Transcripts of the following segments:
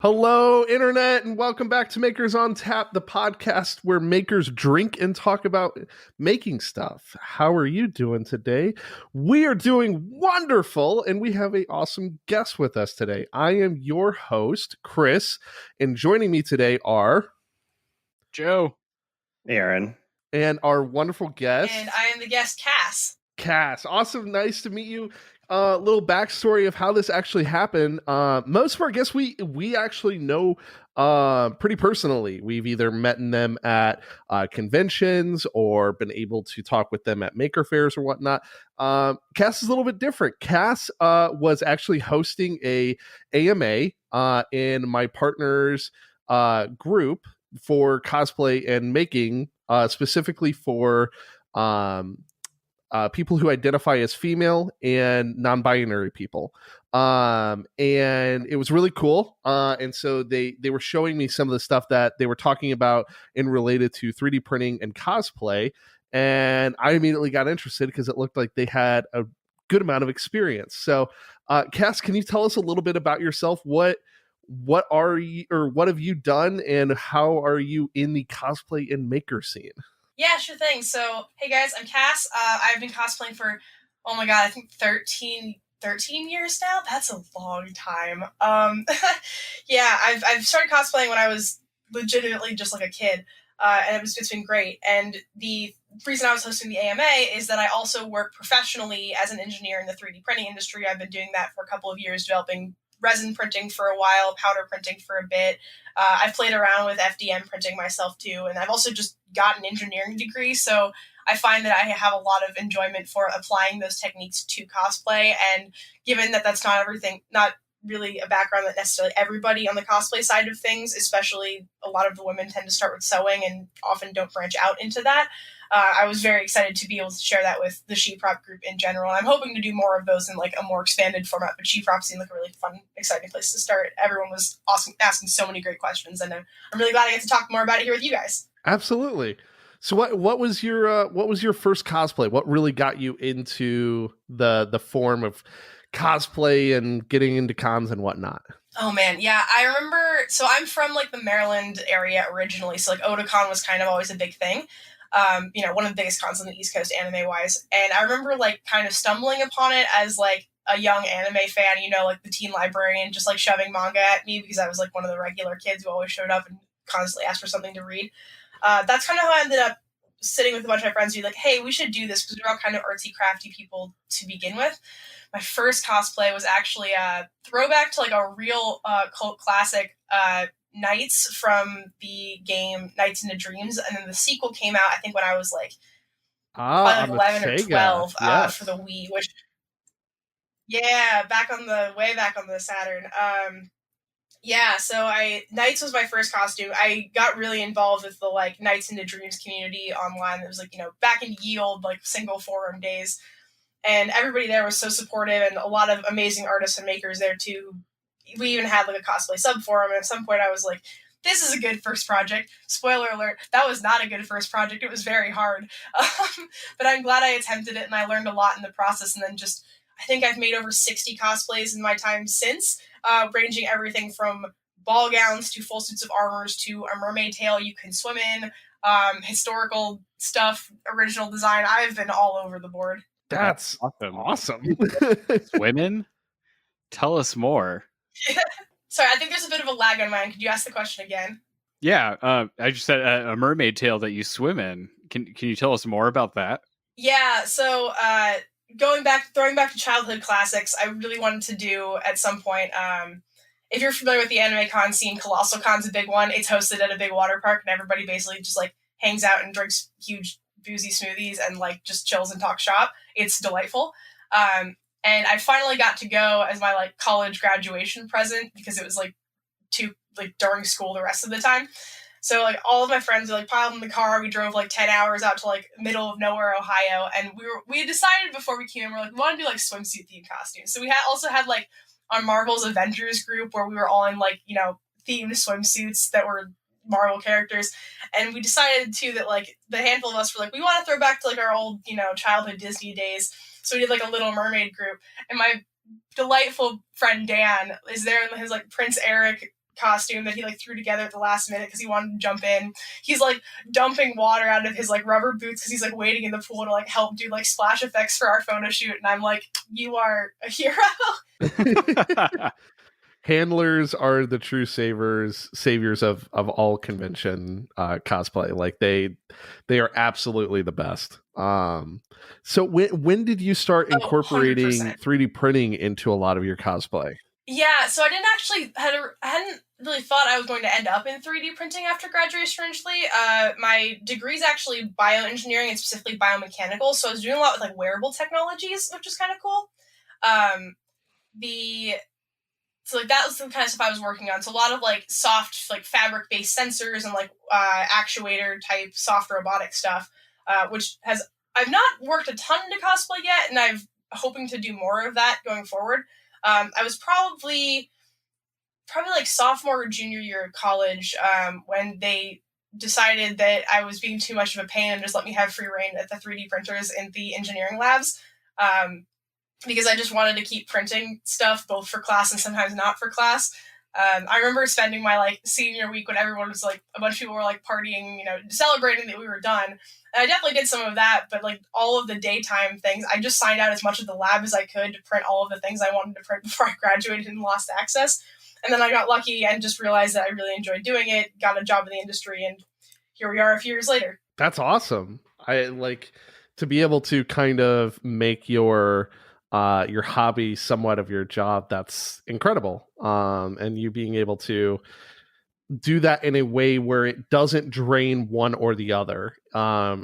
Hello, Internet, and welcome back to Makers on Tap, the podcast where makers drink and talk about making stuff. How are you doing today? We are doing wonderful, and we have an awesome guest with us today. I am your host, Chris, and joining me today are Joe, Aaron, and our wonderful guest. And I am the guest, Cass. Cass, awesome, nice to meet you. Little backstory of how this actually happened. Most of our guests we actually know pretty personally. We've either met them at conventions or been able to talk with them at maker fairs or whatnot. Cass is a little bit different. Cass was actually hosting a AMA in my partner's group for cosplay and making, specifically for people who identify as female and non-binary people. And it was really cool. And so they were showing me some of the stuff that they were talking about in related to 3D printing and cosplay. And I immediately got interested because it looked like they had a good amount of experience. So, Cass, can you tell us a little bit about yourself? What are you, or what have you done, and how are you in the cosplay and maker scene? Yeah, sure thing. So, hey guys, I'm Cass. I've been cosplaying for, oh my god, I think 13 years now. That's a long time. Yeah, I've started cosplaying when I was legitimately just like a kid, and it's been great. And the reason I was hosting the AMA is that I also work professionally as an engineer in the 3D printing industry. I've been doing that for a couple of years, developing resin printing for a while, powder printing for a bit. I've played around with FDM printing myself too, and I've also just got an engineering degree, so I find that I have a lot of enjoyment for applying those techniques to cosplay. And given that that's not really a background that necessarily everybody on the cosplay side of things, especially a lot of the women tend to start with sewing and often don't branch out into that. I was very excited to be able to share that with the She-Prop group in general. And I'm hoping to do more of those in like a more expanded format, but She-Prop seemed like a really fun, exciting place to start. Everyone was awesome, asking so many great questions, and I'm really glad I get to talk more about it here with you guys. Absolutely. So what was your first cosplay? What really got you into the form of cosplay and getting into cons and whatnot? Oh man, yeah, I remember. So I'm from like the Maryland area originally, so like Otakon was kind of always a big thing. One of the biggest cons on the East Coast anime wise. And I remember like kind of stumbling upon it as like a young anime fan, like the teen librarian just like shoving manga at me because I was like one of the regular kids who always showed up and constantly asked for something to read. That's kind of how I ended up sitting with a bunch of my friends who were like, hey, we should do this because we're all kind of artsy crafty people to begin with. My first cosplay was actually a throwback to like a real cult classic, Knights from the game Nights into Dreams, and then the sequel came out I think when I was like probably like 11 or 12 yes. for the Wii, which back on the Saturn. So Knights was my first costume. I got really involved with the like Nights into Dreams community online. It was like, back in ye old like single forum days, and everybody there was so supportive, and a lot of amazing artists and makers there too. We even had like a cosplay sub forum, and at some point I was like, this is a good first project. Spoiler alert, that was not a good first project. It was very hard. But I'm glad I attempted it, and I learned a lot in the process. And then I think I've made over 60 cosplays in my time since, ranging everything from ball gowns to full suits of armors to a mermaid tail you can swim in, historical stuff, original design. I've been all over the board. That's awesome. Swimming? Tell us more. Sorry, I think there's a bit of a lag on mine. Could you ask the question again? Yeah, I just said a mermaid tail that you swim in. Can you tell us more about that? Yeah, so throwing back to childhood classics, I really wanted to do at some point. If you're familiar with the anime con scene, Colossal Con's a big one. It's hosted at a big water park, and everybody basically just like hangs out and drinks huge boozy smoothies and like just chills and talks shop. It's delightful. And I finally got to go as my like college graduation present because it was like during school the rest of the time. So like all of my friends were like piled in the car. We drove like 10 hours out to like middle of nowhere, Ohio. And we decided before we came in, we're like, we want to do like swimsuit themed costumes. So we also had like our Marvel's Avengers group where we were all in like, themed swimsuits that were Marvel characters. And we decided too that like the handful of us were like, we want to throw back to like our old, childhood Disney days. So we did like a Little Mermaid group, and my delightful friend Dan is there in his like Prince Eric costume that he like threw together at the last minute because he wanted to jump in. He's like dumping water out of his like rubber boots because he's like waiting in the pool to like help do like splash effects for our photo shoot. And I'm like, you are a hero. Handlers are the true saviors of all convention cosplay. Like they are absolutely the best. So when did you start incorporating 100%. 3D printing into a lot of your cosplay? Yeah, so I didn't actually I hadn't really thought I was going to end up in 3D printing after graduation originally. My degree is actually bioengineering and specifically biomechanical, so I was doing a lot with like wearable technologies, which is kind of cool. So like that was the kind of stuff I was working on. So a lot of like soft, like fabric based sensors and like actuator type soft robotic stuff, which I've not worked a ton into cosplay yet, and I'm hoping to do more of that going forward. I was probably like sophomore or junior year of college when they decided that I was being too much of a pain and just let me have free reign at the 3D printers in the engineering labs. Because I just wanted to keep printing stuff both for class and sometimes not for class. I remember spending my like senior week when everyone was like, a bunch of people were like partying, celebrating that we were done. And I definitely did some of that, but like all of the daytime things, I just signed out as much of the lab as I could to print all of the things I wanted to print before I graduated and lost access. And then I got lucky and just realized that I really enjoyed doing it, got a job in the industry, and here we are a few years later. That's awesome. I like to be able to kind of make your hobby somewhat of your job. That's incredible. And you being able to do that in a way where it doesn't drain one or the other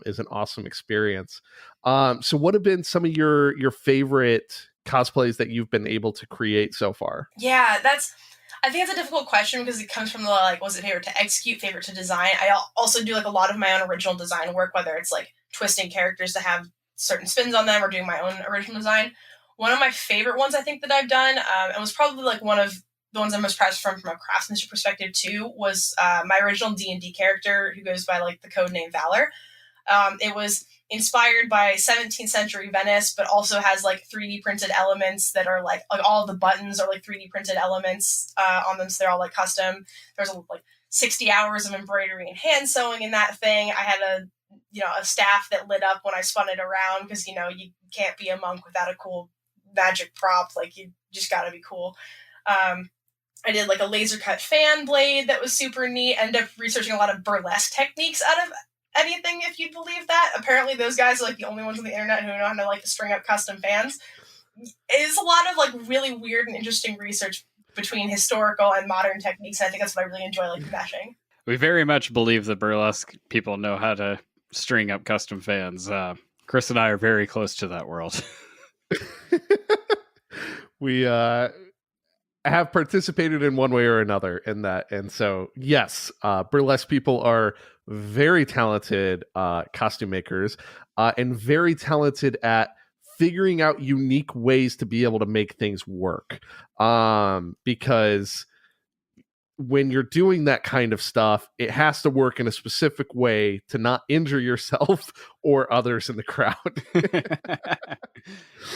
is an awesome experience. So what have been some of your favorite cosplays that you've been able to create so far? Yeah, I think it's a difficult question because it comes from the like, was it favorite to execute, favorite to design? I also do like a lot of my own original design work, whether it's like twisting characters to have certain spins on them or doing my own original design. One of my favorite ones I think that I've done, and was probably like one of the ones I'm most proud from a craftsmanship perspective too, was my original D&D character who goes by like the code name Valor. It was inspired by 17th century Venice, but also has like 3D printed elements that are like all of the buttons are like 3D printed elements on them, so they're all like custom. There's like 60 hours of embroidery and hand sewing in that thing. I had a staff that lit up when I spun it around because you can't be a monk without a cool magic prop. Like you just got to be cool. I did like a laser cut fan blade that was super neat. Ended up researching a lot of burlesque techniques out of anything, if you'd believe that. Apparently those guys are like the only ones on the internet who know how to like string up custom fans. It's a lot of like really weird and interesting research between historical and modern techniques. And I think that's what I really enjoy, like meshing. We very much believe the burlesque people know how to string up custom fans. Chris and I are very close to that world. We have participated in one way or another in that, and so yes, burlesque people are very talented costume makers and very talented at figuring out unique ways to be able to make things work, because when you're doing that kind of stuff, it has to work in a specific way to not injure yourself or others in the crowd.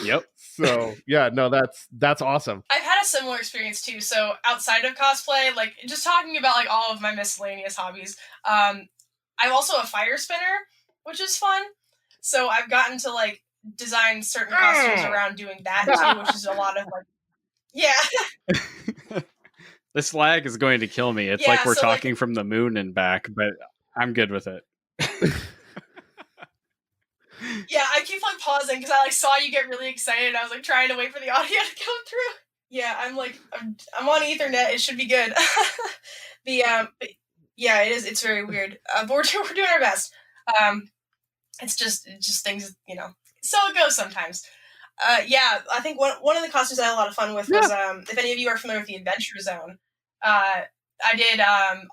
Yep. So yeah, no, that's awesome. I've had a similar experience too. So outside of cosplay, like just talking about like all of my miscellaneous hobbies, I'm also a fire spinner, which is fun. So I've gotten to like design certain costumes around doing that too, which is a lot of like, yeah. This lag is going to kill me. It's like we're talking from the moon and back, but I'm good with it. Yeah, I keep like pausing because I like saw you get really excited. I was like trying to wait for the audio to come through. Yeah, I'm on Ethernet. It should be good. But yeah, it is. It's very weird. But we're doing our best. It's just things, So it goes sometimes. Yeah, I think one of the costumes I had a lot of fun with was if any of you are familiar with the Adventure Zone, I did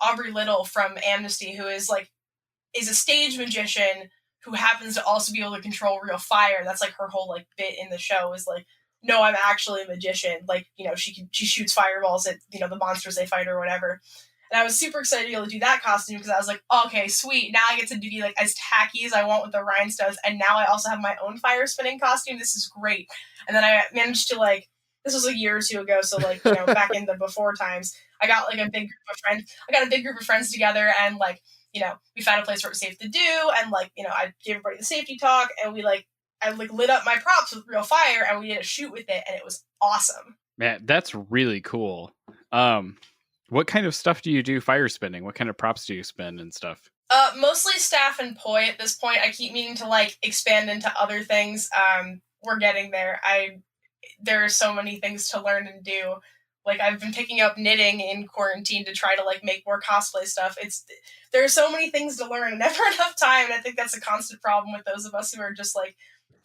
Aubrey Little from Amnesty, who is a stage magician who happens to also be able to control real fire. That's like her whole like bit in the show is like, no, I'm actually a magician. Like, she shoots fireballs at the monsters they fight or whatever. And I was super excited to be able to do that costume because I was like, okay, sweet. Now I get to be like as tacky as I want with the rhinestones. And now I also have my own fire spinning costume. This is great. And then I managed to this was a year or two ago. So back in the before times, I got like a big group of friends. I got a big group of friends together, and like, we found a place where it was safe to do, and like, I gave everybody the safety talk, and I like lit up my props with real fire, and we did a shoot with it, and it was awesome. Man, that's really cool. What kind of stuff do you do fire spinning? What kind of props do you spin and stuff? Mostly staff and poi at this point. I keep meaning to like expand into other things. We're getting there. There are so many things to learn and do. Like, I've been picking up knitting in quarantine to try to like make more cosplay stuff. There are so many things to learn and never enough time. And I think that's a constant problem with those of us who are just like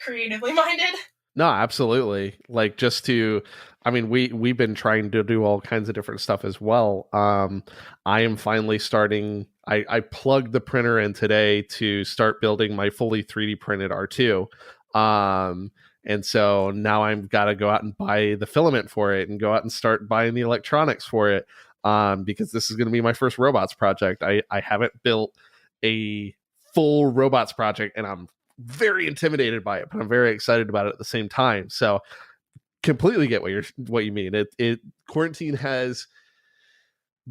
creatively minded. No, absolutely. Like, we've been trying to do all kinds of different stuff as well. I am finally starting. I plugged the printer in today to start building my fully 3D printed R2. And so now I've got to go out and buy the filament for it and go out and start buying the electronics for it. Because this is going to be my first robots project. I haven't built a full robots project, and I'm very intimidated by it, but I'm very excited about it at the same time. So completely get what you mean. Quarantine has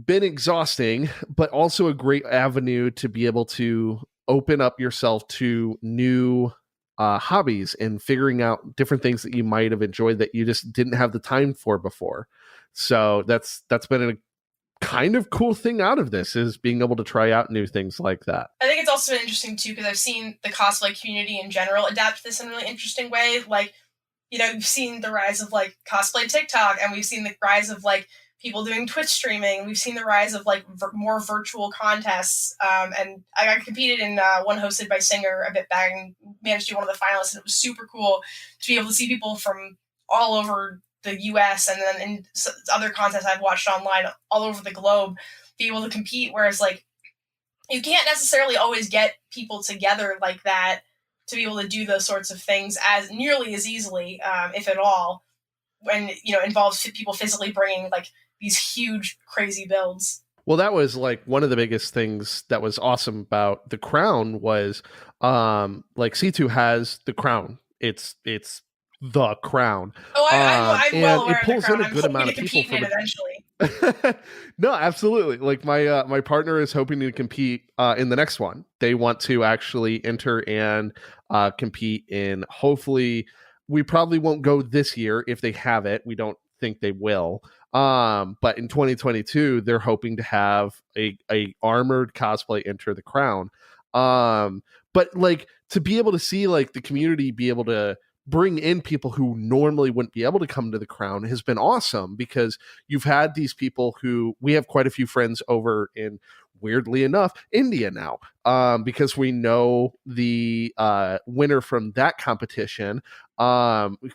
been exhausting, but also a great avenue to be able to open up yourself to new hobbies and figuring out different things that you might have enjoyed that you just didn't have the time for before. So that's been a kind of cool thing out of this, is being able to try out new things like that. I think it's also been interesting too, because I've seen the cosplay community in general adapt to this in a really interesting way. Like, you've seen the rise of like cosplay TikTok, and we've seen the rise of like people doing Twitch streaming. We've seen the rise of like more virtual contests. And I competed in one hosted by Singer a bit back and managed to be one of the finalists, and it was super cool to be able to see people from all over the US and then in other contests I've watched online all over the globe be able to compete, whereas like you can't necessarily always get people together like that to be able to do those sorts of things as nearly as easily, if at all, when involves people physically bringing like these huge crazy builds. Well, that was like one of the biggest things that was awesome about the crown was like C2 has the crown. It's the crown. Oh, I'm well aware it pulls of the crown. in a good amount of people from it eventually. No, absolutely. Like my partner is hoping to compete in the next one. They want to actually enter and compete in. Hopefully, we probably won't go this year if they have it. We don't think they will. But in 2022, they're hoping to have a armored cosplay enter the crown. But like to be able to see like the community be able to bring in people who normally wouldn't be able to come to the crown has been awesome, because you've had these people who we have quite a few friends over in, weirdly enough, India now, because we know the winner from that competition.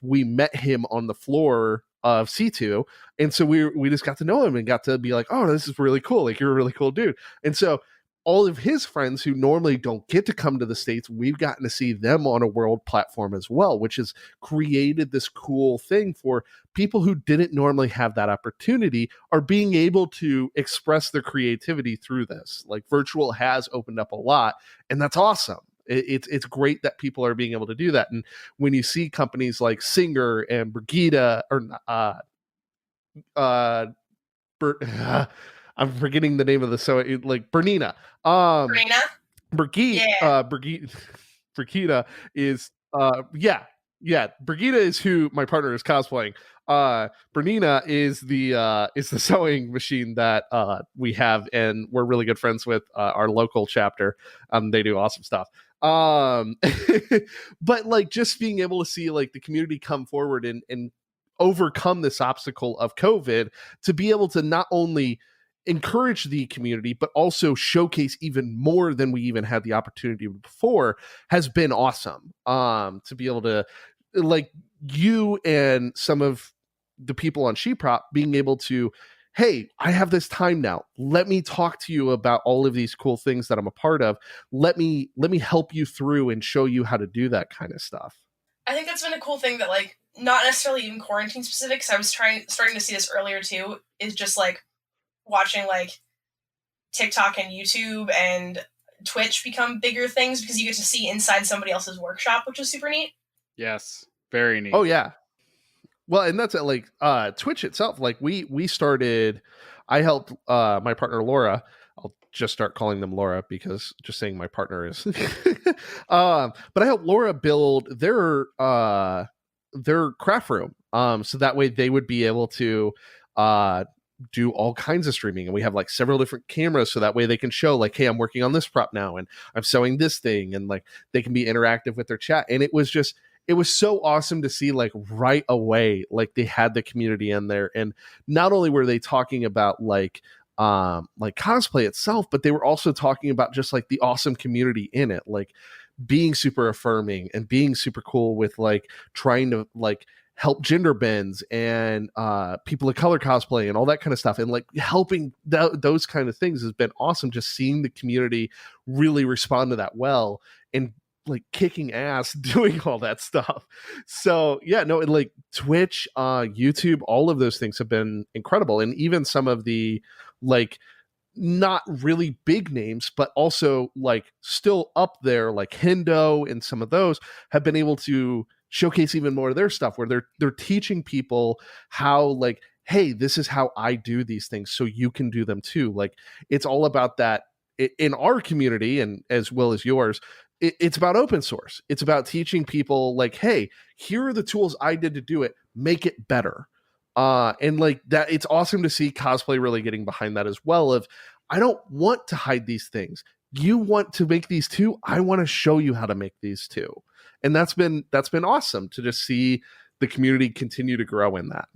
We met him on the floor of C2, and so we just got to know him and got to be like, oh, this is really cool, like you're a really cool dude. And so all of his friends who normally don't get to come to the States, we've gotten to see them on a world platform as well, which has created this cool thing for people who didn't normally have that opportunity are being able to express their creativity through this. Like, virtual has opened up a lot, and that's awesome. It's great that people are being able to do that. And when you see companies like Singer and Brigida, or I'm forgetting the name of like Bernina. Brigida? Brigida is Brigida is who my partner is cosplaying. Bernina is the sewing machine that we have, and we're really good friends with our local chapter. They do awesome stuff. But like just being able to see like the community come forward and overcome this obstacle of COVID, to be able to not only encourage the community but also showcase even more than we even had the opportunity before, has been awesome. To be able to, like, you and some of the people on Sheeprop being able to, hey, I have this time now, let me talk to you about all of these cool things that I'm a part of, let me help you through and show you how to do that kind of stuff. I think that's been a cool thing that, like, not necessarily even quarantine specific, because I was starting to see this earlier too, is just like watching like TikTok and YouTube and Twitch become bigger things, because you get to see inside somebody else's workshop, which is super neat. Yes, very neat. Oh yeah. Well, and that's like Twitch itself. Like we started, I helped my partner Laura. I'll just start calling them Laura because just saying my partner is. But I helped Laura build their craft room, so that way they would be able to do all kinds of streaming, and we have like several different cameras, so that way they can show like, hey, I'm working on this prop now, and I'm sewing this thing, and like they can be interactive with their chat. And it was so awesome to see, like, right away, like they had the community in there, and not only were they talking about like cosplay itself, but they were also talking about just like the awesome community in it, like being super affirming and being super cool with like trying to like help gender bends and people of color cosplay and all that kind of stuff, and like helping those kind of things has been awesome. Just seeing the community really respond to that well and like kicking ass doing all that stuff. So yeah, no, like Twitch, YouTube, all of those things have been incredible. And even some of the like not really big names, but also like still up there, like Hendo and some of those have been able to showcase even more of their stuff, where they're teaching people how, like, hey, this is how I do these things, so you can do them too. Like, it's all about that in our community, and as well as yours. It's about open source. It's about teaching people like, hey, here are the tools I did to do it, make it better. And like that, it's awesome to see cosplay really getting behind that as well. Of, I don't want to hide these things. You want to make these too. I want to show you how to make these too. And that's been awesome to just see the community continue to grow in that.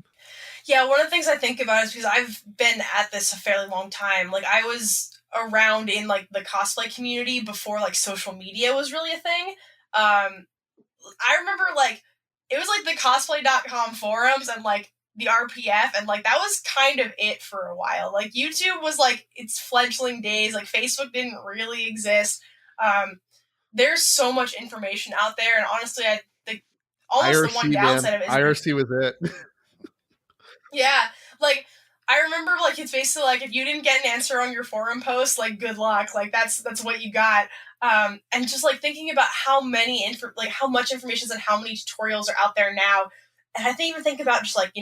Yeah, one of the things I think about is because I've been at this a fairly long time. Like, I was around in like the cosplay community before like social media was really a thing. I remember like it was like the cosplay.com forums and like the RPF, and like that was kind of it for a while. Like, YouTube was like its fledgling days. Like, Facebook didn't really exist. There's so much information out there, and honestly, I think almost IRC, the one downside of it is IRC was it. Yeah, like I remember, like, it's basically like if you didn't get an answer on your forum post, like, good luck. Like, that's what you got. And just like thinking about how much information and how many tutorials are out there now. And I even think about just like,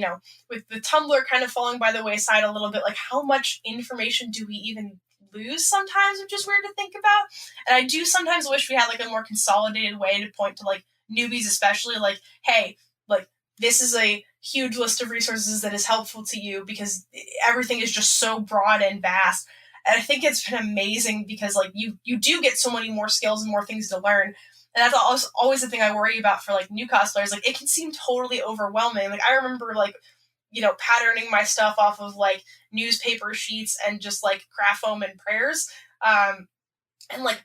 with the Tumblr kind of falling by the wayside a little bit, like how much information do we even lose sometimes, which is weird to think about. And I do sometimes wish we had like a more consolidated way to point to like newbies, especially like, hey, like this is a huge list of resources that is helpful to you, because everything is just so broad and vast. And I think it's been amazing because like you do get so many more skills and more things to learn. And that's always the thing I worry about for like new cosplayers. Like, it can seem totally overwhelming. Like, I remember like, patterning my stuff off of like newspaper sheets and just like craft foam and prayers. And like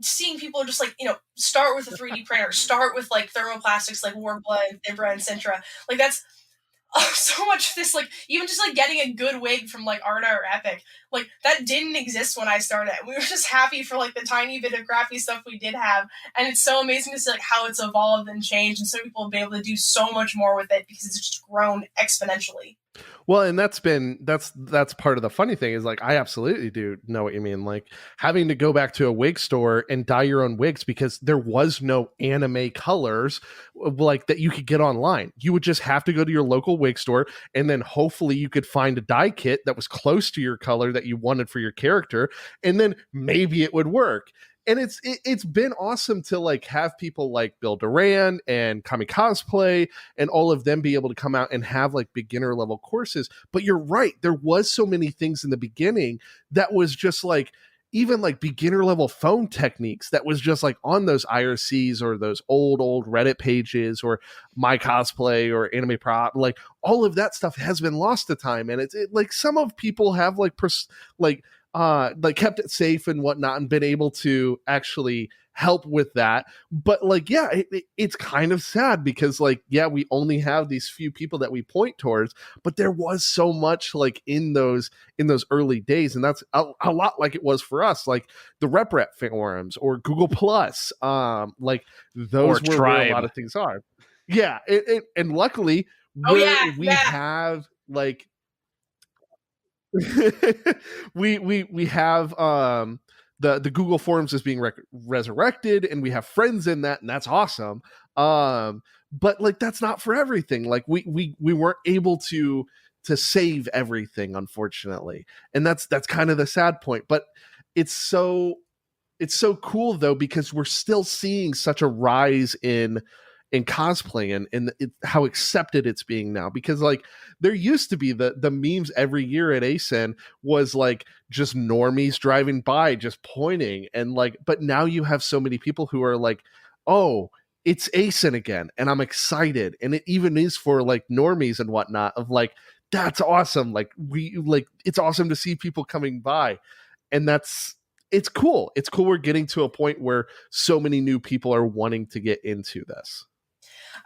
seeing people just like, start with a 3D printer, start with like thermoplastics like Warbla and Thibra and Sintra. Like, that's so much of this, like, even just like getting a good wig from like Arda or Epic, like that didn't exist when I started. We were just happy for like the tiny bit of crappy stuff we did have, and it's so amazing to see like how it's evolved and changed, and so people have been able to do so much more with it because it's just grown exponentially. Well, and that's part of the funny thing is like, I absolutely do know what you mean. Like, having to go back to a wig store and dye your own wigs because there was no anime colors like that you could get online. You would just have to go to your local wig store, and then hopefully you could find a dye kit that was close to your color that you wanted for your character, and then maybe it would work. And it's been awesome to like have people like Bill Duran and Kami Cosplay and all of them be able to come out and have like beginner level courses. But you're right, there was so many things in the beginning that was just like, even like beginner level phone techniques that was just like on those IRCs or those old Reddit pages or My Cosplay or Anime Prop. Like, all of that stuff has been lost to time, and it's like some of people have like kept it safe and whatnot and been able to actually help with that. But like, yeah, it's kind of sad because like, yeah, we only have these few people that we point towards, but there was so much like in those early days. And that's a lot like it was for us, like the RepRap forums or Google Plus, like those were where a lot of things are. Yeah. And luckily we have like, we have the Google Forms is being resurrected, and we have friends in that, and that's awesome. But like, that's not for everything. Like, we weren't able to save everything, unfortunately. And that's kind of the sad point. But it's so cool though, because we're still seeing such a rise in cosplay and how accepted it's being now. Because like there used to be the memes every year at ASIN was like just normies driving by just pointing, and like, but now you have so many people who are like, oh, it's ASIN again, and I'm excited. And it even is for like normies and whatnot, of like, that's awesome, like it's awesome to see people coming by. And it's cool. It's cool we're getting to a point where so many new people are wanting to get into this.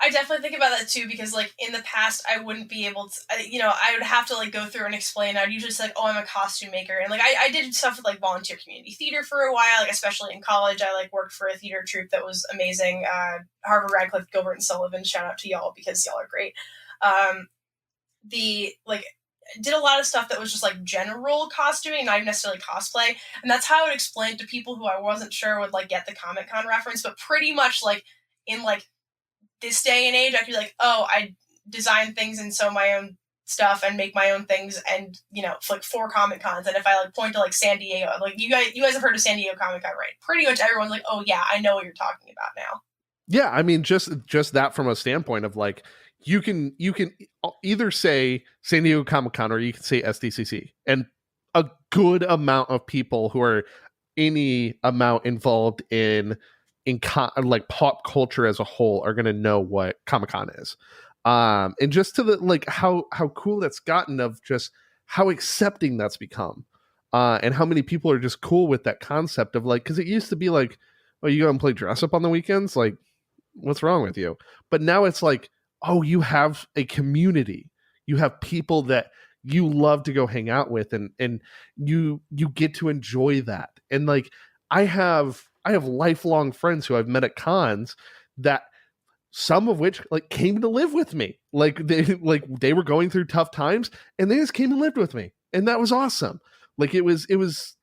I definitely think about that too, because like in the past I wouldn't be able to, I would have to like go through and explain. I'd usually say like, oh, I'm a costume maker. And like I did stuff with like volunteer community theater for a while, like especially in college. I like worked for a theater troupe that was amazing. Harvard, Radcliffe, Gilbert and Sullivan, shout out to y'all because y'all are great. Did a lot of stuff that was just like general costuming, not even necessarily cosplay. And that's how I would explain to people who I wasn't sure would like get the Comic-Con reference, but pretty much like in like this day and age, I could be like, oh, I design things and sew my own stuff and make my own things, and like 4 Comic Cons. And if I like point to like San Diego, like you guys have heard of San Diego Comic Con, right? Pretty much everyone's like, oh yeah, I know what you're talking about now. Yeah, I mean, just that from a standpoint of like, you can either say San Diego Comic Con or you can say SDCC, and a good amount of people who are any amount involved in like pop culture as a whole are going to know what Comic-Con is. And just to the like how cool that's gotten, of just how accepting that's become, and how many people are just cool with that concept of like, because it used to be like, oh, you go and play dress up on the weekends, like what's wrong with you? But now it's like, oh, you have a community, you have people that you love to go hang out with, and you get to enjoy that. And like I have lifelong friends who I've met at cons, that some of which like came to live with me. Like they were going through tough times and they just came and lived with me. And that was awesome. Like it was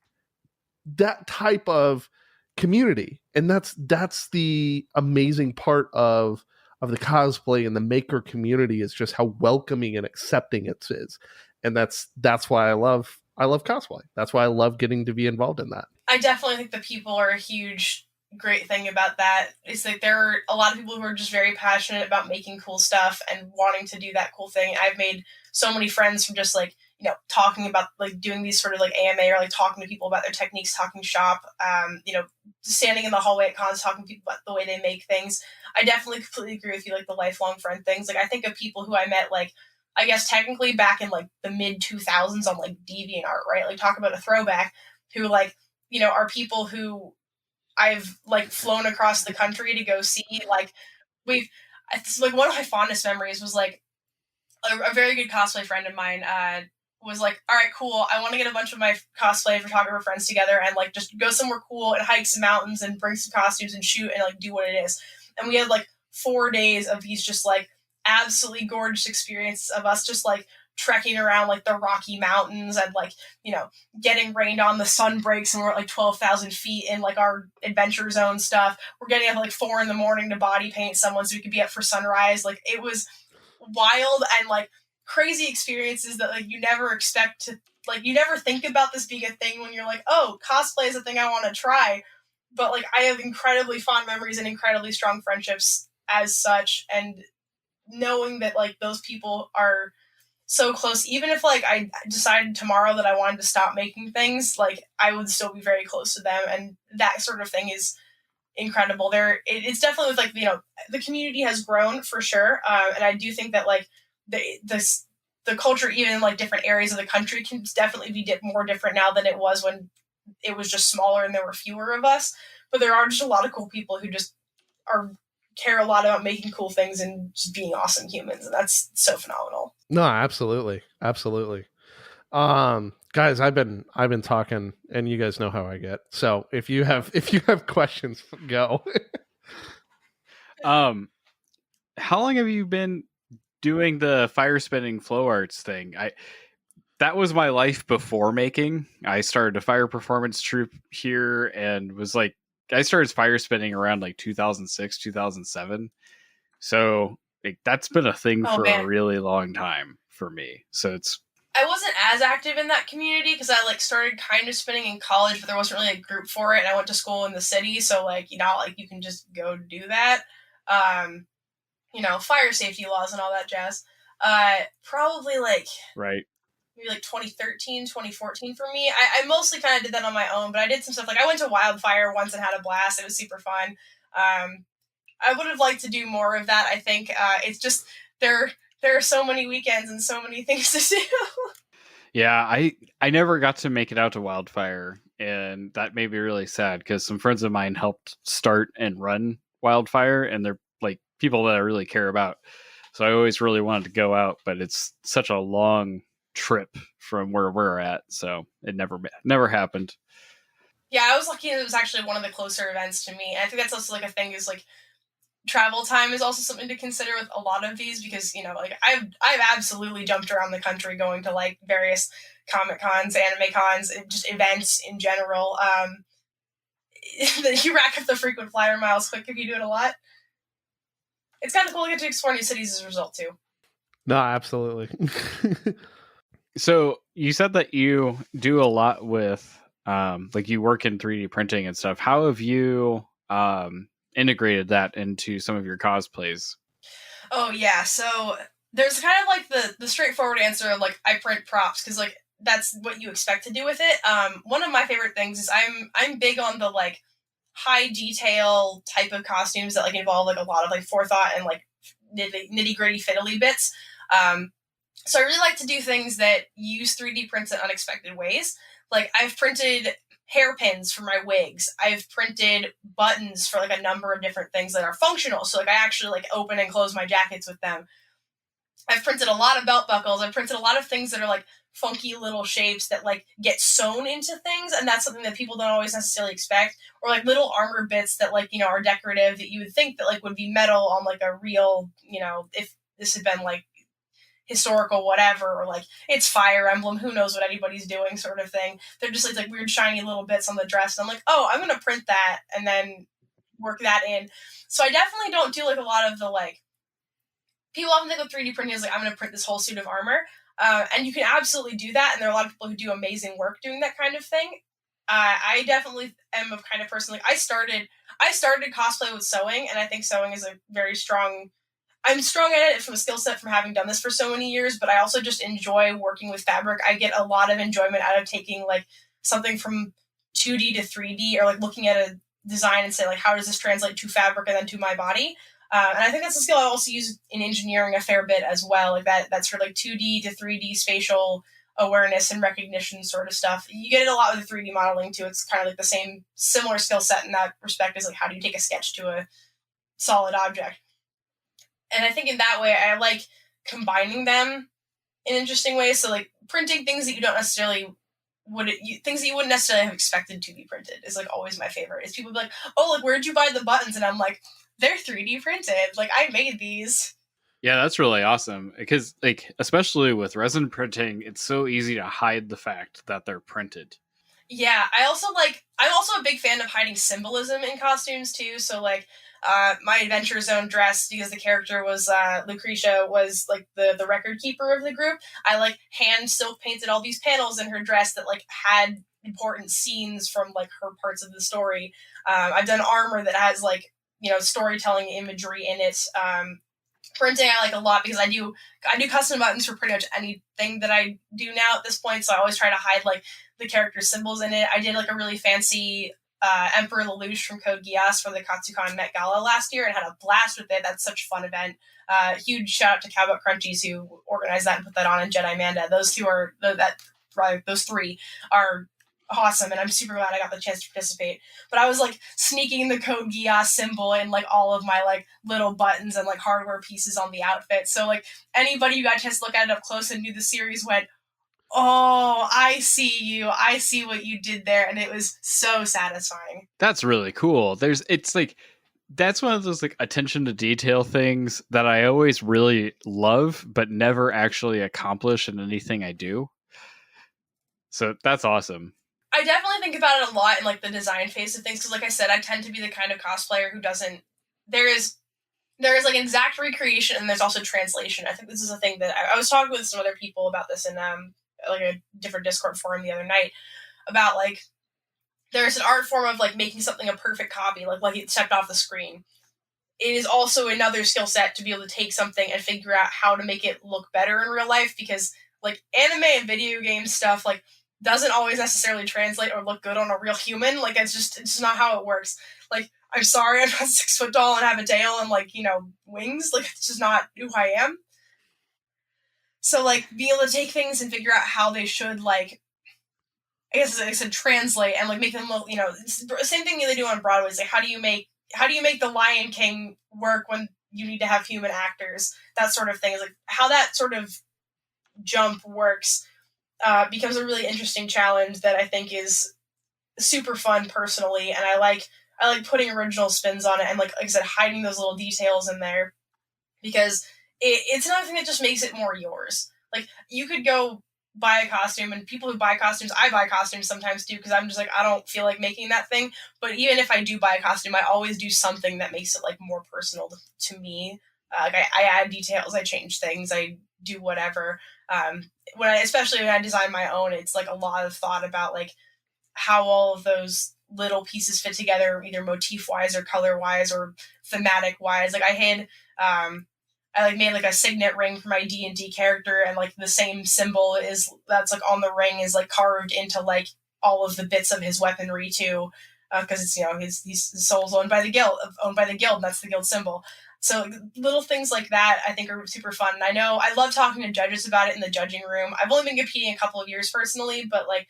that type of community. And that's the amazing part of the cosplay and the maker community, is just how welcoming and accepting it is. And that's why I love cosplay. That's why I love getting to be involved in that. I definitely think the people are a huge, great thing about that. It's like there are a lot of people who are just very passionate about making cool stuff and wanting to do that cool thing. I've made so many friends from just like, talking about like doing these sort of like AMA, or like talking to people about their techniques, talking shop, standing in the hallway at cons, talking to people about the way they make things. I definitely completely agree with you, like the lifelong friend things. Like I think of people who I met, like, I guess technically back in like the mid 2000s on like DeviantArt, right? Like talk about a throwback, who like, are people who I've like flown across the country to go see. Like it's like one of my fondest memories was like a very good cosplay friend of mine was like, all right, cool, I want to get a bunch of my cosplay photographer friends together and like just go somewhere cool and hike some mountains and bring some costumes and shoot and like do what it is. And we had like 4 days of these just like absolutely gorgeous experiences of us just like trekking around like the Rocky Mountains and like, getting rained on, the sun breaks and we're at like 12,000 feet in like our adventure zone stuff. We're getting up at like 4 a.m. to body paint someone so we could be up for sunrise. Like it was wild and like crazy experiences that like you never expect to, like you never think about this being a thing when you're like, oh, cosplay is a thing I want to try. But like I have incredibly fond memories and incredibly strong friendships as such. And knowing that like those people are so close, even if like I decided tomorrow that I wanted to stop making things, like I would still be very close to them. And that sort of thing is incredible. It's definitely with like, the community has grown for sure. And I do think that like the culture, even in like different areas of the country, can definitely be more different now than it was when it was just smaller and there were fewer of us. But there are just a lot of cool people who just care a lot about making cool things and just being awesome humans, and that's so phenomenal. No, absolutely. Guys, I've been talking, and you guys know how I get. So if you have questions, go. How long have you been doing the fire spinning flow arts thing? That was my life before making. I started a fire performance troupe here and was like, I started fire spinning around like 2006, 2007. So like, that's been a thing for a really long time for me. So I wasn't as active in that community because I like started kind of spinning in college, but there wasn't really a group for it. And I went to school in the city, so like you can just go do that. Fire safety laws and all that jazz. Probably like right. maybe like 2013, 2014 for me. I mostly kind of did that on my own, but I did some stuff like I went to Wildfire once and had a blast. It was super fun. I would have liked to do more of that. I think it's just there are so many weekends and so many things to do. Yeah, I never got to make it out to Wildfire, and that made me really sad because some friends of mine helped start and run Wildfire, and they're like people that I really care about. So I always really wanted to go out, but it's such a long trip from where we're at, so it never happened. Yeah, I was lucky it was actually one of the closer events to me. And I think that's also like a thing is like travel time is also something to consider with a lot of these because like I've absolutely jumped around the country going to like various comic cons, anime cons, just events in general. You rack up the frequent flyer miles quick if you do it a lot. It's kind of cool to get to explore new cities as a result too. No, absolutely. So you said that you do a lot with like you work in 3D printing and stuff. How have you integrated that into some of your cosplays? Oh yeah, so there's kind of like the straightforward answer of like I print props because like that's what you expect to do with it. One of my favorite things is I'm big on the like high detail type of costumes that like involve like a lot of like forethought and like nitty gritty fiddly bits. So I really like to do things that use 3D prints in unexpected ways. Like I've printed hairpins for my wigs. I've printed buttons for like a number of different things that are functional. So like I actually like open and close my jackets with them. I've printed a lot of belt buckles. I've printed a lot of things that are like funky little shapes that like get sewn into things, and that's something that people don't always necessarily expect. Or like little armor bits that like are decorative that you would think that like would be metal on like a real if this had been like historical whatever, or like it's Fire Emblem, who knows what anybody's doing sort of thing. They're just like weird shiny little bits on the dress, and I'm like, oh, I'm gonna print that and then work that in. So I definitely don't do like a lot of the like people often think of 3D printing as like I'm gonna print this whole suit of armor, and you can absolutely do that, and there are a lot of people who do amazing work doing that kind of thing. I definitely am a kind of person like I started cosplay with sewing, and I think sewing is a very strong. I'm strong at it from a skill set from having done this for so many years, but I also just enjoy working with fabric. I get a lot of enjoyment out of taking like something from 2D to 3D, or like looking at a design and say like, how does this translate to fabric and then to my body? And I think that's a skill I also use in engineering a fair bit as well. Like that's for like 2D to 3D spatial awareness and recognition sort of stuff. You get it a lot with the 3D modeling too. It's kind of like the same similar skill set in that respect as like how do you take a sketch to a solid object. And I think in that way, I like combining them in interesting ways. So like printing things that you don't necessarily things that you wouldn't necessarily have expected to be printed is like always my favorite. Is people be like, oh, like where'd you buy the buttons? And I'm like, they're 3D printed. Like I made these. Yeah, that's really awesome because like especially with resin printing, it's so easy to hide the fact that they're printed. Yeah, I'm also a big fan of hiding symbolism in costumes too. So like my Adventure Zone dress, because the character was Lucretia was like the record keeper of the group. I like hand silk painted all these panels in her dress that like had important scenes from like her parts of the story. I've done armor that has like storytelling imagery in it. Printing I like a lot because I do custom buttons for pretty much anything that I do now at this point. So I always try to hide like the character symbols in it. I did like a really fancy Emperor Lelouch from Code Geass for the Katsucon Met Gala last year and had a blast with it. That's such a fun event. Huge shout out to Cowboy Crunchies who organized that and put that on, and Jedi Manda. Those three are awesome, and I'm super glad I got the chance to participate. But I was like sneaking the Code Geass symbol in like all of my like little buttons and like hardware pieces on the outfit. So like anybody who got a chance to look at it up close and knew the series went, oh, I see you. I see what you did there. And it was so satisfying. That's really cool. It's like, that's one of those like attention to detail things that I always really love, but never actually accomplish in anything I do. So that's awesome. I definitely think about it a lot in like the design phase of things. Cause like I said, I tend to be the kind of cosplayer who doesn't, There's like an exact recreation, and there's also translation. I think this is a thing that I was talking with some other people about this in like a different Discord forum the other night about like there's an art form of like making something a perfect copy, like it stepped off the screen. It is also another skill set to be able to take something and figure out how to make it look better in real life, because like anime and video game stuff like doesn't always necessarily translate or look good on a real human. Like it's just not how it works. Like I'm sorry, I'm not 6 foot tall and have a tail and like, you know, wings. Like it's just not who I am. So like being able to take things and figure out how they should like, I guess as I said, translate and like make them look, you know, same thing they do on Broadway. Is like how do you make the Lion King work when you need to have human actors? That sort of thing is like how that sort of jump works becomes a really interesting challenge that I think is super fun personally, and I like putting original spins on it and like I said, hiding those little details in there because it's another thing that just makes it more yours. Like you could go buy a costume, and people who buy costumes, I buy costumes sometimes too because I'm just like I don't feel like making that thing. But even if I do buy a costume, I always do something that makes it like more personal to me. Like I add details, I change things, I do whatever. Especially when I design my own, it's like a lot of thought about like how all of those little pieces fit together, either motif wise or color wise or thematic wise. Like I like made like a signet ring for my D&D character, and like the same symbol is that's like on the ring is like carved into like all of the bits of his weaponry too, because it's, you know, his soul's owned by the guild, and that's the guild symbol. So little things like that I think are super fun. And I know I love talking to judges about it in the judging room. I've only been competing a couple of years personally, but like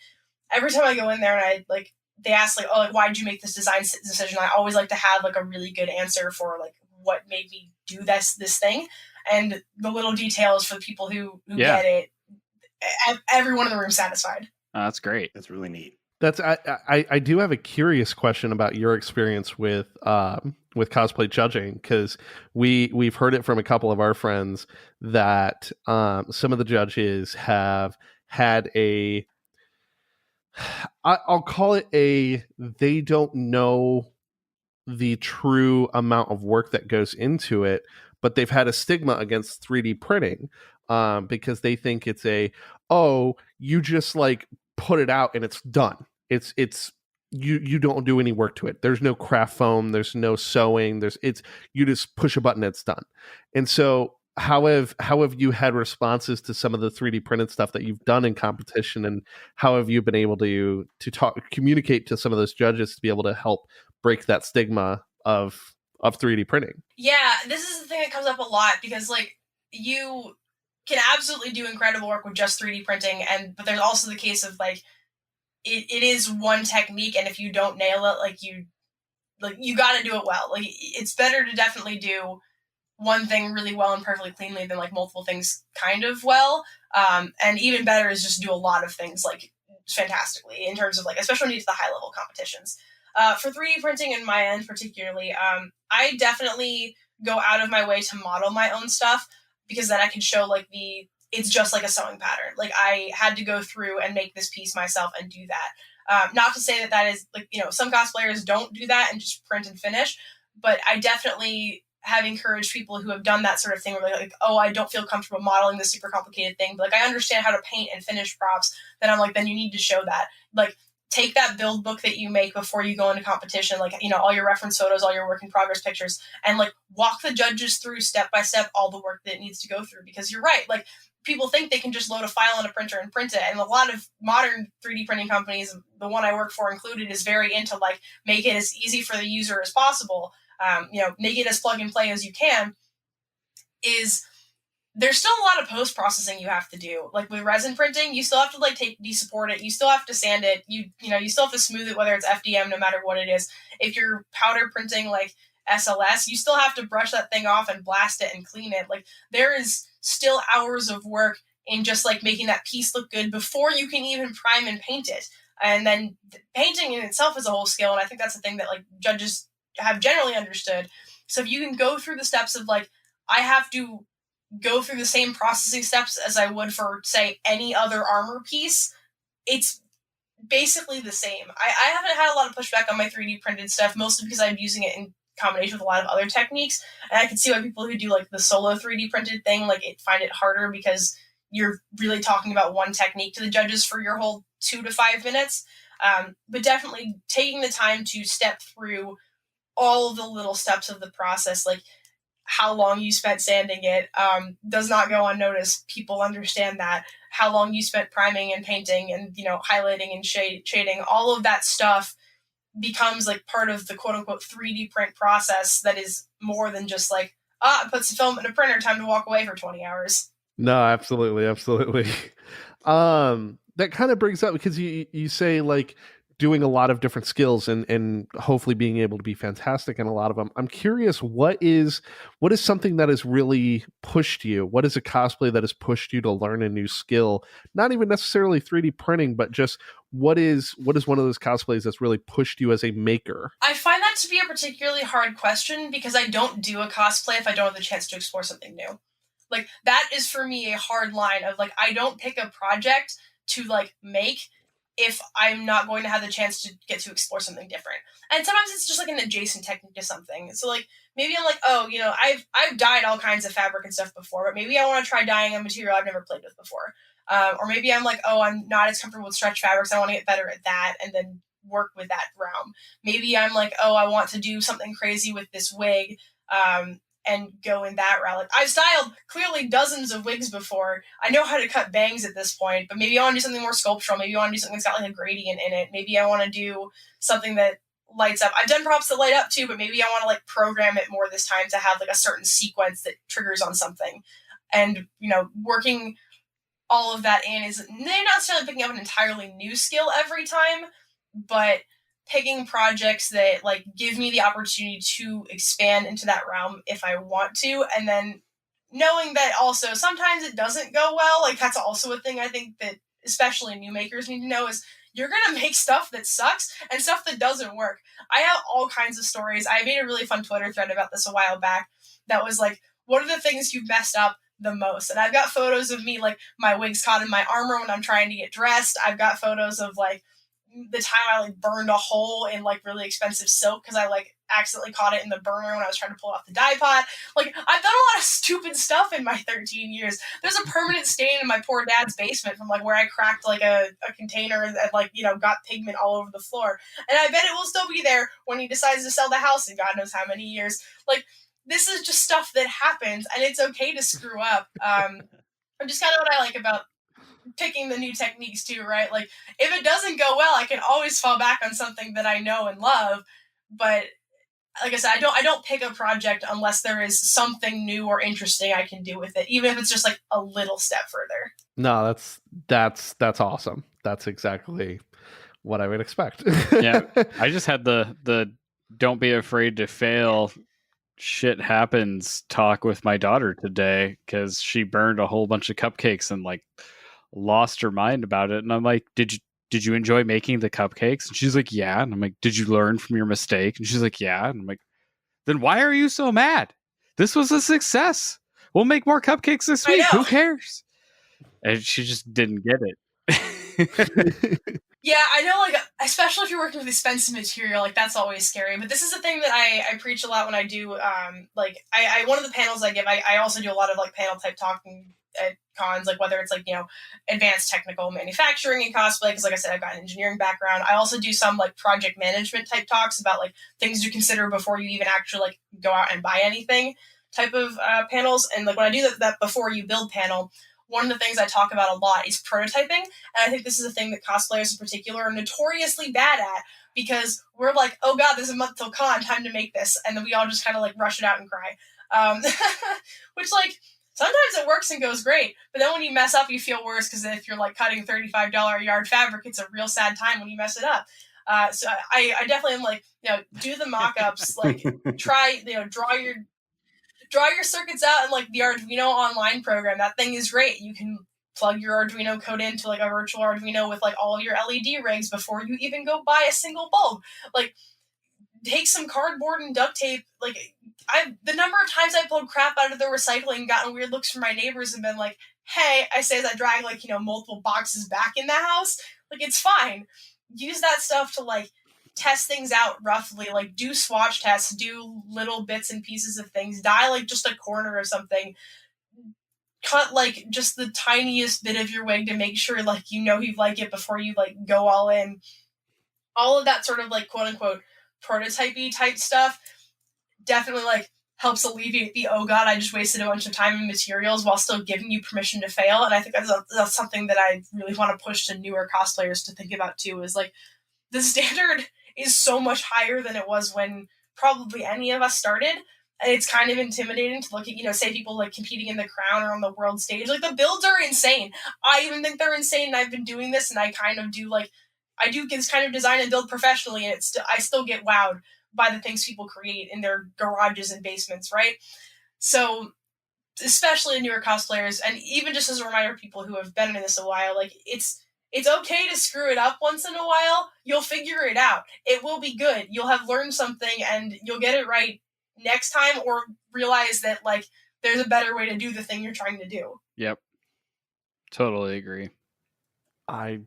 every time I go in there and I like they ask like, oh, like why did you make this design decision? I always like to have like a really good answer for like what made me do this thing, and the little details for the people who get it. Everyone in the room satisfied. Oh, that's great. That's really neat. That's I do have a curious question about your experience with cosplay judging, because we've heard it from a couple of our friends that some of the judges have had I'll call it they don't know the true amount of work that goes into it, but they've had a stigma against 3D printing because they think it's you just like put it out and it's done. It's you don't do any work to it. There's no craft foam, there's no sewing, you just push a button, it's done. And so how have you had responses to some of the 3D printed stuff that you've done in competition, and how have you been able to communicate to some of those judges to be able to help break that stigma of 3D printing? Yeah, this is the thing that comes up a lot because like you can absolutely do incredible work with just 3D printing, but there's also the case of like it is one technique, and if you don't nail it, like you got to do it well. Like it's better to definitely do one thing really well and perfectly cleanly than like multiple things kind of well. And even better is just do a lot of things like fantastically in terms of like, especially when you get to the high level competitions. For 3D printing in my end particularly, I definitely go out of my way to model my own stuff because then I can show like it's just like a sewing pattern. Like I had to go through and make this piece myself and do that. Not to say that is like, you know, some cosplayers don't do that and just print and finish, but I definitely have encouraged people who have done that sort of thing where they're like, oh, I don't feel comfortable modeling this super complicated thing, but like I understand how to paint and finish props. Then I'm like, then you need to show that. Like take that build book that you make before you go into competition, like, you know, all your reference photos, all your work in progress pictures, and like walk the judges through step by step all the work that it needs to go through. Because you're right, like people think they can just load a file on a printer and print it, and a lot of modern 3D printing companies, the one I work for included, is very into like make it as easy for the user as possible. You know, make it as plug and play as you can. There's still a lot of post processing you have to do. Like with resin printing, you still have to like desupport it. You still have to sand it. You still have to smooth it, whether it's FDM, no matter what it is. If you're powder printing like SLS, you still have to brush that thing off and blast it and clean it. Like there is still hours of work in just like making that piece look good before you can even prime and paint it. And then painting in itself is a whole skill. And I think that's the thing that like judges have generally understood. So if you can go through the steps of like, I have to go through the same processing steps as I would for, say, any other armor piece, it's basically the same. I haven't had a lot of pushback on my 3D printed stuff, mostly because I'm using it in combination with a lot of other techniques. And I can see why people who do like the solo 3D printed thing, like find it harder because you're really talking about one technique to the judges for your whole 2 to 5 minutes. But definitely taking the time to step through all the little steps of the process, like how long you spent sanding it, does not go unnoticed. People understand that. How long you spent priming and painting and, highlighting and shading, all of that stuff becomes like part of the quote unquote 3D print process that is more than just like, put some film in a printer, time to walk away for 20 hours. No, absolutely. That kind of brings up, because you say like doing a lot of different skills and hopefully being able to be fantastic in a lot of them. I'm curious, what is something that has really pushed you? What is a cosplay that has pushed you to learn a new skill? Not even necessarily 3D printing, but just what is one of those cosplays that's really pushed you as a maker? I find that to be a particularly hard question because I don't do a cosplay if I don't have the chance to explore something new. Like, that is for me a hard line of like, I don't pick a project to like make if I'm not going to have the chance to get to explore something different. And sometimes it's just like an adjacent technique to something. So like, maybe I'm like, I've dyed all kinds of fabric and stuff before, but maybe I want to try dyeing a material I've never played with before. Or maybe I'm like, I'm not as comfortable with stretch fabrics. I want to get better at that and then work with that realm. Maybe I'm like, I want to do something crazy with this wig. And go in that route. Like, I've styled clearly dozens of wigs before. I know how to cut bangs at this point, but maybe I want to do something more sculptural. Maybe I want to do something that's got like a gradient in it. Maybe I want to do something that lights up. I've done props that light up too, but maybe I want to like program it more this time to have like a certain sequence that triggers on something. And, working all of that in is not necessarily picking up an entirely new skill every time, but picking projects that like give me the opportunity to expand into that realm if I want to, and then knowing that also sometimes it doesn't go well. Like, that's also a thing I think that especially new makers need to know is you're gonna make stuff that sucks and stuff that doesn't work. I have all kinds of stories. I made a really fun Twitter thread about this a while back that was like, what are the things you've messed up the most? And I've got photos of me, like my wig's caught in my armor when I'm trying to get dressed. I've got photos of like the time I like burned a hole in like really expensive silk because I like accidentally caught it in the burner when I was trying to pull off the dye pot. Like, I've done a lot of stupid stuff in my 13 years. There's a permanent stain in my poor dad's basement from like where I cracked like a container and like, got pigment all over the floor. And I bet it will still be there when he decides to sell the house in God knows how many years. Like, this is just stuff that happens and it's okay to screw up. Just kind of what I like about picking the new techniques too, right? Like, if it doesn't go well, I can always fall back on something that I know and love. But like I said, I don't pick a project unless there is something new or interesting I can do with it, even if it's just like a little step further. No, that's awesome. That's exactly what I would expect. Yeah, I just had the don't be afraid to fail, shit happens talk with my daughter today because she burned a whole bunch of cupcakes and like lost her mind about it. And I'm like, did you enjoy making the cupcakes? And she's like, yeah. And I'm like, did you learn from your mistake? And she's like, yeah. And I'm like, then why are you so mad? This was a success. We'll make more cupcakes this week. Who cares? And she just didn't get it. Yeah, I know, like, especially if you're working with expensive material, like, that's always scary. But this is a thing that I preach a lot when I do, I one of the panels I give, I also do a lot of, like, panel type talking at cons, like, whether it's, like, advanced technical manufacturing and cosplay, because, like I said, I've got an engineering background. I also do some, like, project management type talks about, like, things to consider before you even actually, like, go out and buy anything type of panels. And, like, when I do that before you build panel, one of the things I talk about a lot is prototyping. And I think this is a thing that cosplayers in particular are notoriously bad at, because we're like, oh God, there's a month till con, time to make this. And then we all just kind of like rush it out and cry. Which, like, sometimes it works and goes great. But then when you mess up, you feel worse, because if you're like cutting $35 a yard fabric, it's a real sad time when you mess it up. So I definitely am like, do the mock-ups, like try, draw your circuits out in like the Arduino online program. That thing is great. You can plug your Arduino code into like a virtual Arduino with like all of your LED rigs before you even go buy a single bulb. Like, take some cardboard and duct tape. Like, the number of times I've pulled crap out of the recycling, gotten weird looks from my neighbors, and been like, hey, I say as I drag like, multiple boxes back in the house. Like, it's fine. Use that stuff to like test things out roughly, like do swatch tests, do little bits and pieces of things, dye like just a corner of something, cut like just the tiniest bit of your wig to make sure like you like it before you like go all in. All of that sort of like quote unquote prototypey type stuff definitely like helps alleviate the, oh god, I just wasted a bunch of time and materials while still giving you permission to fail. And I think that's something that I really want to push to newer cosplayers to think about too, is like the standard is so much higher than it was when probably any of us started. And it's kind of intimidating to look at, say people like competing in the crown or on the world stage. Like the builds are insane. I even think they're insane, and I've been doing this, and I kind of do like, I do this kind of design and build professionally, and I still get wowed by the things people create in their garages and basements, right? So, especially newer cosplayers, and even just as a reminder to people who have been in this a while, like it's okay to screw it up once in a while. You'll figure it out. It will be good. You'll have learned something, and you'll get it right next time, or realize that like there's a better way to do the thing you're trying to do. Yep. Totally agree. I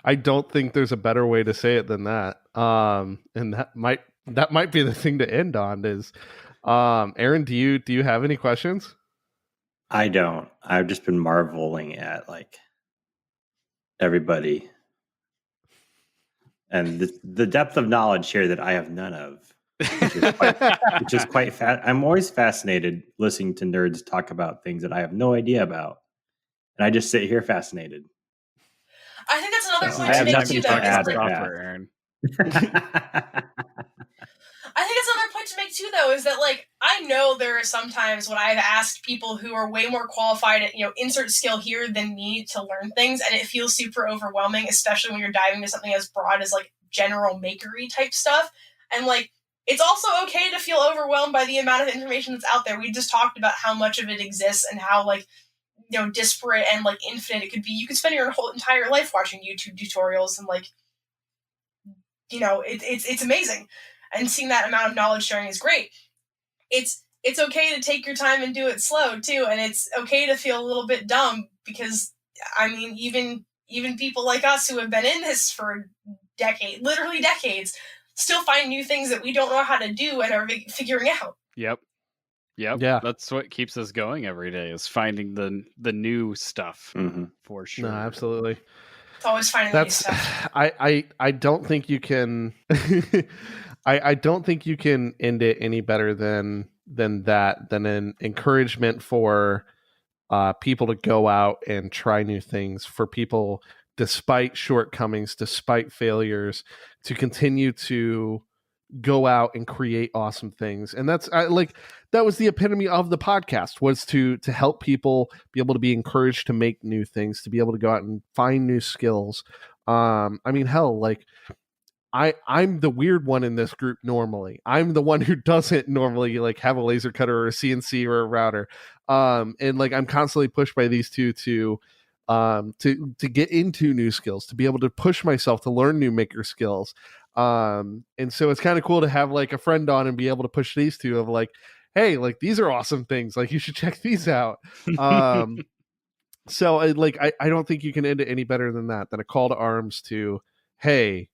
I don't think there's a better way to say it than that. And that might be the thing to end on is, Aaron, do you have any questions? I don't. I've just been marveling at like everybody and the depth of knowledge here that I have none of, which is quite I'm always fascinated listening to nerds talk about things that I have no idea about. And I just sit here fascinated. I think that's another point to make too, though. Aaron. I think that's another point to make too, though, is that like I know there are some times when I've asked people who are way more qualified at insert skill here than me to learn things, and it feels super overwhelming, especially when you're diving into something as broad as like general makery type stuff. And like it's also okay to feel overwhelmed by the amount of information that's out there. We just talked about how much of it exists and how like disparate and like infinite it could be. You could spend your whole entire life watching YouTube tutorials, and like it's amazing. And seeing that amount of knowledge sharing is great. It's okay to take your time and do it slow too, and it's okay to feel a little bit dumb, because I mean even people like us who have been in this for literally decades, still find new things that we don't know how to do and are figuring out. Yep. Yeah. That's what keeps us going every day, is finding the new stuff. Mm-hmm. For sure. No, absolutely. It's always finding the new stuff. I don't think you can I don't think you can end it any better than an encouragement for people to go out and try new things, for people, despite shortcomings, despite failures, to continue to go out and create awesome things. And that's that was the epitome of the podcast, was to help people be able to be encouraged to make new things, to be able to go out and find new skills. I mean, hell, like I'm the weird one in this group normally. I'm the one who doesn't normally like have a laser cutter or a CNC or a router. And like I'm constantly pushed by these two to get into new skills, to be able to push myself to learn new maker skills. And so it's kind of cool to have like a friend on and be able to push these two of like, hey, like these are awesome things, like you should check these out. So I don't think you can end it any better than that, than a call to arms to, hey,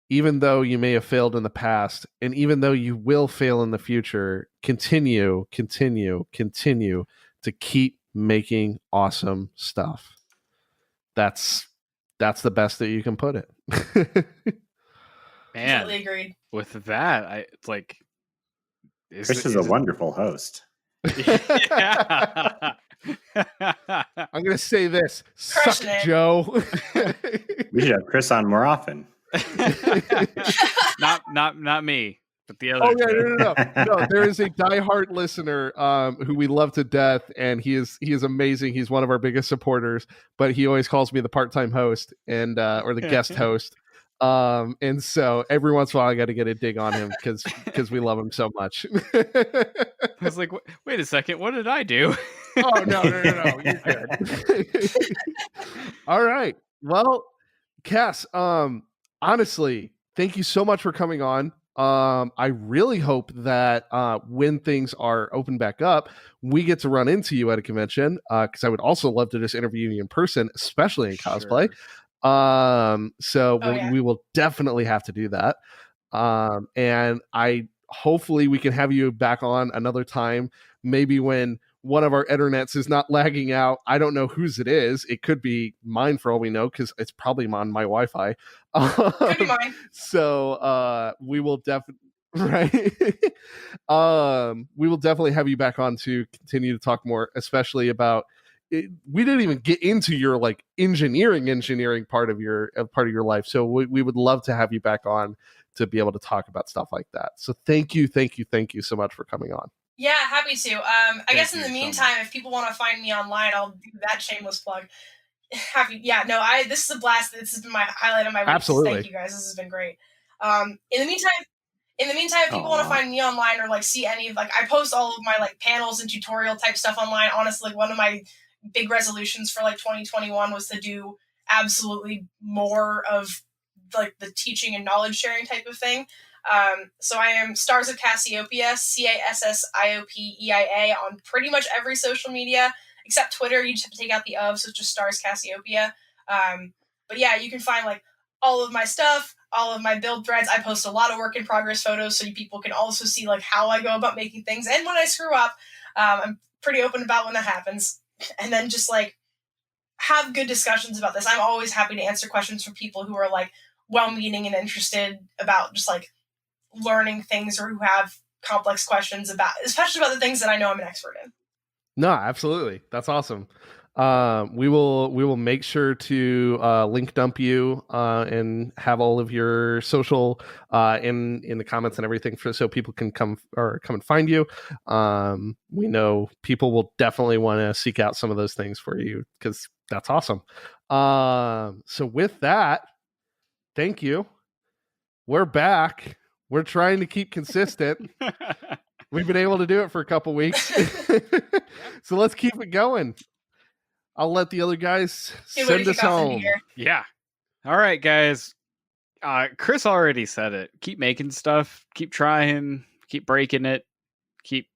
even though you may have failed in the past, and even though you will fail in the future, continue to keep making awesome stuff. That's the best that you can put it. Man, Completely agreed. With that, it's like Chris is a wonderful host. Yeah. I'm gonna say this. Crushing Suck, it. Joe. We should have Chris on more often. not me, but the other. Oh yeah, no. There is a diehard listener who we love to death, and he is amazing. He's one of our biggest supporters, but he always calls me the part-time host and or the guest host. And so every once in a while I got to get a dig on him because we love him so much. I was like, wait a second, what did I do? Oh no, you're good. All right, well, Cass, honestly, thank you so much for coming on. I really hope that when things are open back up, we get to run into you at a convention, because I would also love to just interview you in person, especially in cosplay. So Oh, yeah. we will definitely have to do that. And hopefully we can have you back on another time, maybe when one of our internets is not lagging out. I don't know whose it is. It could be mine for all we know, because it's probably on my Wi-Fi. Could be mine. So we will definitely right. We will definitely have you back on to continue to talk more, especially about it. We didn't even get into your like engineering part of your life. So we would love to have you back on to be able to talk about stuff like that. So thank you so much for coming on. Yeah, happy to. I guess in you the so meantime, much. if people want to find me online, I'll do that shameless plug. Happy, yeah, no, this is a blast. This has been my highlight of my week. Absolutely. Thank you guys. This has been great. In the meantime, if people want to find me online or like see any of, like, I post all of my like panels and tutorial type stuff online. Honestly, one of my big resolutions for like 2021 was to do absolutely more of like the teaching and knowledge sharing type of thing. So I am Stars of Cassiopeia, Cassiopieia, on pretty much every social media except Twitter. You just have to take out the of, so it's just Stars Cassiopeia. But yeah, you can find like all of my stuff, all of my build threads. I post a lot of work in progress photos, so people can also see like how I go about making things. And when I screw up, I'm pretty open about when that happens. And then just like have good discussions about this. I'm always happy to answer questions from people who are like well-meaning and interested about just like learning things, or who have complex questions about, especially about the things that I know I'm an expert in. No, absolutely. That's awesome. We will make sure to link dump you and have all of your social in the comments and everything, so people can come and find you. We know people will definitely want to seek out some of those things for you, because that's awesome. So with that, thank you. We're back. We're trying to keep consistent. We've been able to do it for a couple weeks. So let's keep it going. I'll let the other guys send us home. Yeah. All right, guys. Chris already said it. Keep making stuff. Keep trying. Keep breaking it. Keep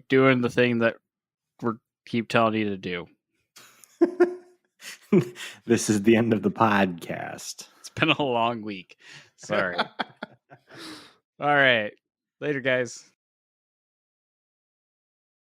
doing the thing that we're keep telling you to do. This is the end of the podcast. It's been a long week. Sorry. All right. Later, guys.